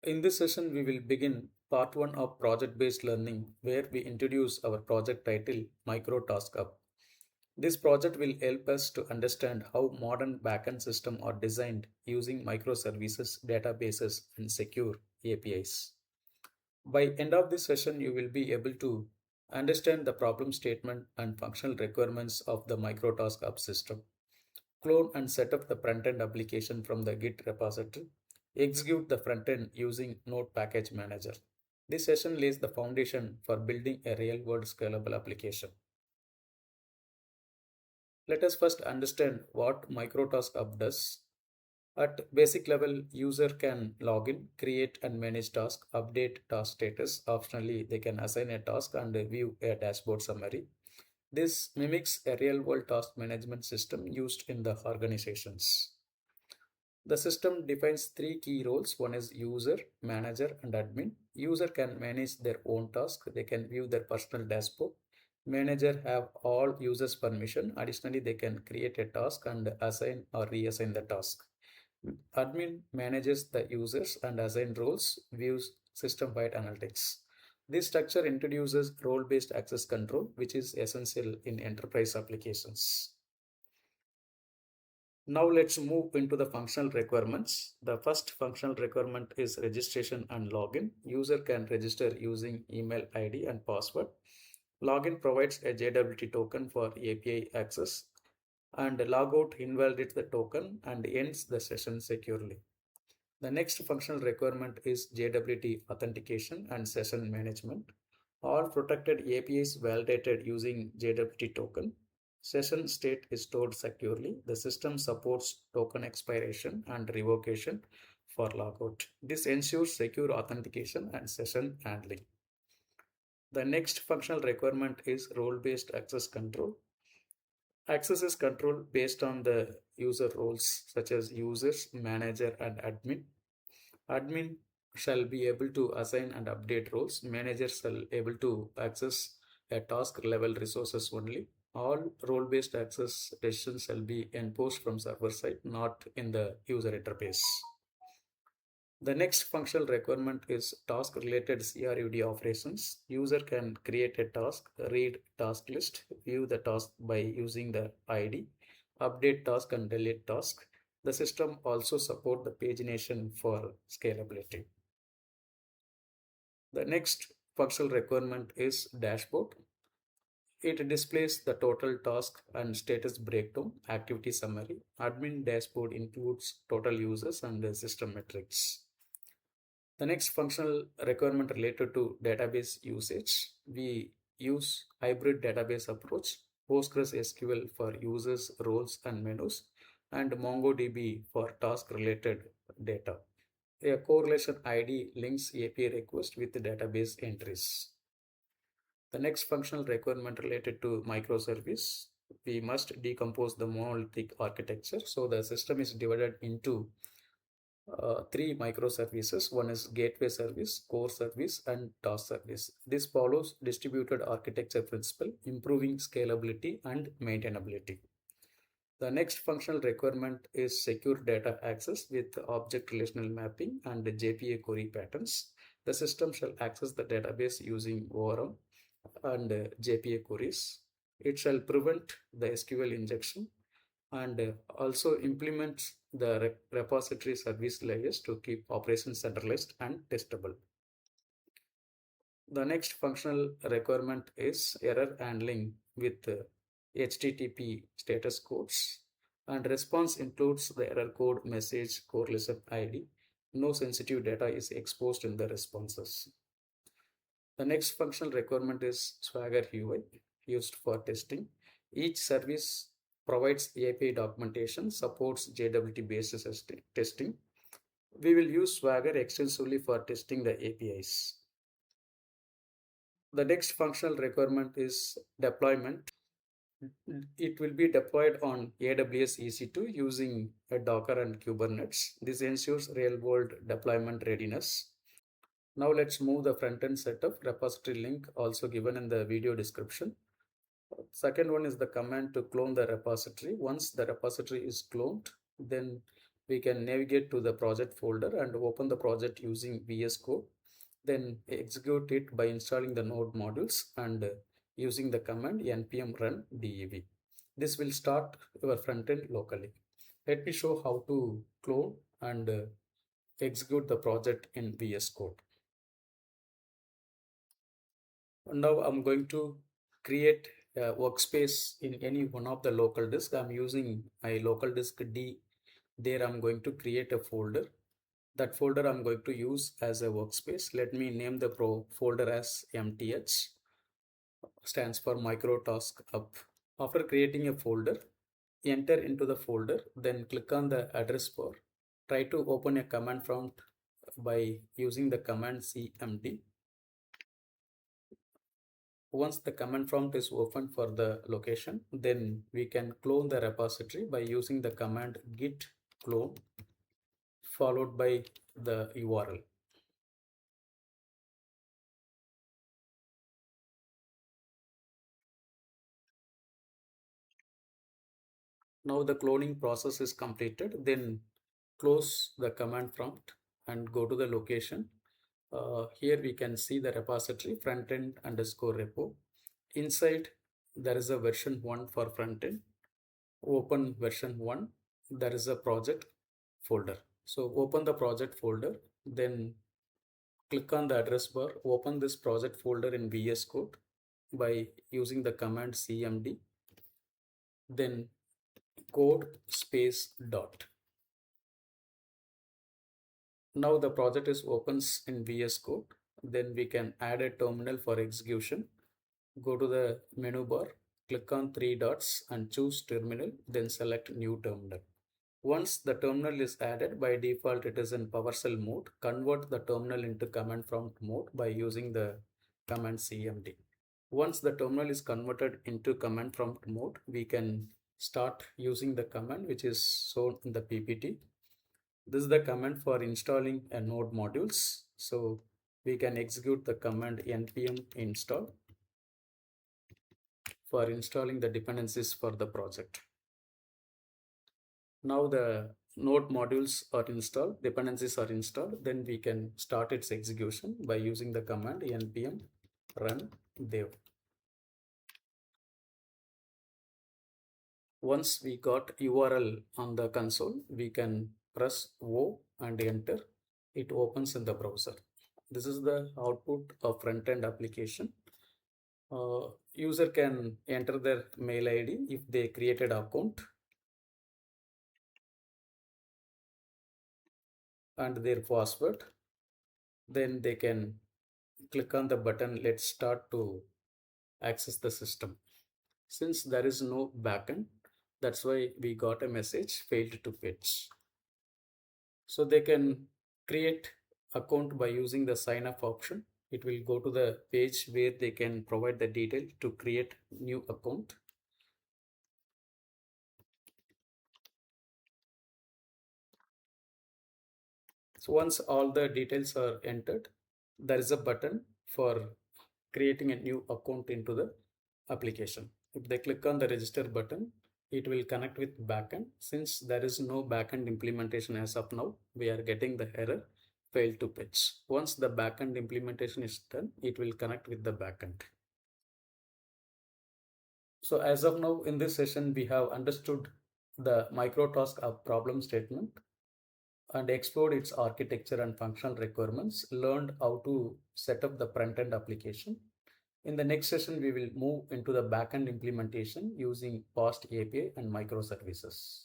In this session, we will begin part 1 of project-based learning where we introduce our project title Micro Task Hub. This project will help us to understand how modern backend systems are designed using microservices, databases, and secure APIs. By end of this session, you will be able to understand the problem statement and functional requirements of the Micro Task Hub system, clone and set up the front-end application from the Git repository, execute the front-end using Node Package Manager. This session lays the foundation for building a real-world scalable application. Let us first understand what MicroTask Hub does. At basic level, user can log in, create and manage tasks, update task status. Optionally, they can assign a task and view a dashboard summary. This mimics a real-world task management system used in the organizations. The system defines three key roles. One is user, manager, and admin. User can manage their own task. They can view their personal dashboard. Manager have all users permission. Additionally, they can create a task and assign or reassign the task. Admin manages the users and assign roles, views system-wide analytics. This structure introduces role-based access control, which is essential in enterprise applications. Now let's move into the functional requirements. The first functional requirement is registration and login. User can register using email ID and password. Login provides a JWT token for API access, and logout invalidates the token and ends the session securely. The next functional requirement is JWT authentication and session management. All protected APIs validated using JWT token. Session state is stored securely. The system supports token expiration and revocation for logout. This ensures secure authentication and session handling. The next functional requirement is role-based access control. Access is controlled based on the user roles such as users, manager, and admin. Admin shall be able to assign and update roles. Managers shall able to access a task level resources only. All role-based access decisions shall be enforced from server side, not in the user interface. The next functional requirement is task-related CRUD operations. User can create a task, read task list, view the task by using the ID, update task and delete task. The system also support the pagination for scalability. The next functional requirement is dashboard. It displays the total task and status breakdown, activity summary. Admin dashboard includes total users and the system metrics. The next functional requirement related to database usage. We use hybrid database approach, Postgres SQL for users, roles, and menus, and MongoDB for task related data. A correlation ID links API request with the database entries. The next functional requirement related to microservice. We must decompose the monolithic architecture. So the system is divided into three microservices. One is gateway service, core service, and task service. This follows distributed architecture principle, improving scalability and maintainability. The next functional requirement is secure data access with object relational mapping and JPA query patterns. The system shall access the database using ORM and JPA queries. It shall prevent the SQL injection and also implements the repository service layers to keep operations centralized and testable. The next functional requirement is error handling with HTTP status codes, and response includes the error code, message, correlation ID. No sensitive data is exposed in the responses. The next functional requirement is Swagger UI used for testing. Each service provides API documentation, supports JWT based testing. We will use Swagger extensively for testing the APIs. The next functional requirement is deployment. It will be deployed on AWS EC2 using a Docker and Kubernetes. This ensures real-world deployment readiness. Now let's move the front-end setup. Repository link also given in the video description. Second one is the command to clone the repository. Once the repository is cloned, then we can navigate to the project folder and open the project using VS Code, then execute it by installing the node modules and using the command npm run dev. This will start your front end locally. Let me show how to clone and execute the project in VS Code. Now I'm going to create a workspace in any one of the local disk. I'm using my local disk D. There I'm going to create a folder. That folder I'm going to use as a workspace. Let me name the folder as MTH, stands for micro task up. After creating a folder, enter into the folder, then click on the address bar. Try to open a command prompt by using the command cmd. Once the command prompt is open for the location, then we can clone the repository by using the command git clone followed by the URL. Now the cloning process is completed. Then close the command prompt and go to the location. Here we can see the repository frontend underscore repo. Inside there is a version 1 for frontend. Open version 1. There is a project folder. So open the project folder, then click on the address bar, open this project folder in VS Code by using the command cmd, then code space dot. Now the project is opens in VS Code. Then we can add a terminal for execution. Go to the menu bar, click on three dots and choose terminal, then select new terminal. Once the terminal is added, by default it is in PowerShell mode. Convert the terminal into command prompt mode by using the command cmd. Once the terminal is converted into command prompt mode, we can start using the command which is shown in the PPT. This is the command for installing a node modules. So we can execute the command npm install for installing the dependencies for the project. Now the node modules are installed, dependencies are installed, then we can start its execution by using the command npm run dev. Once we got URL on the console, we can press O and enter. It opens in the browser. This is the output of front-end application. User can enter their mail ID if they created account and their password. Then they can click on the button let's start to access the system. Since there is no backend, that's why we got a message failed to fetch. So they can create account by using the sign up option. It will go to the page where they can provide the detail to create new account. So once all the details are entered, there is a button for creating a new account into the application. If they click on the register button, it will connect with backend. Since there is no backend implementation as of now, we are getting the error failed to fetch. Once the backend implementation is done, it will connect with the backend. So as of now in this session, we have understood the microtask of problem statement and explored its architecture and functional requirements, learned how to set up the front-end application. In the next session, we will move into the back-end implementation using Fast API and microservices.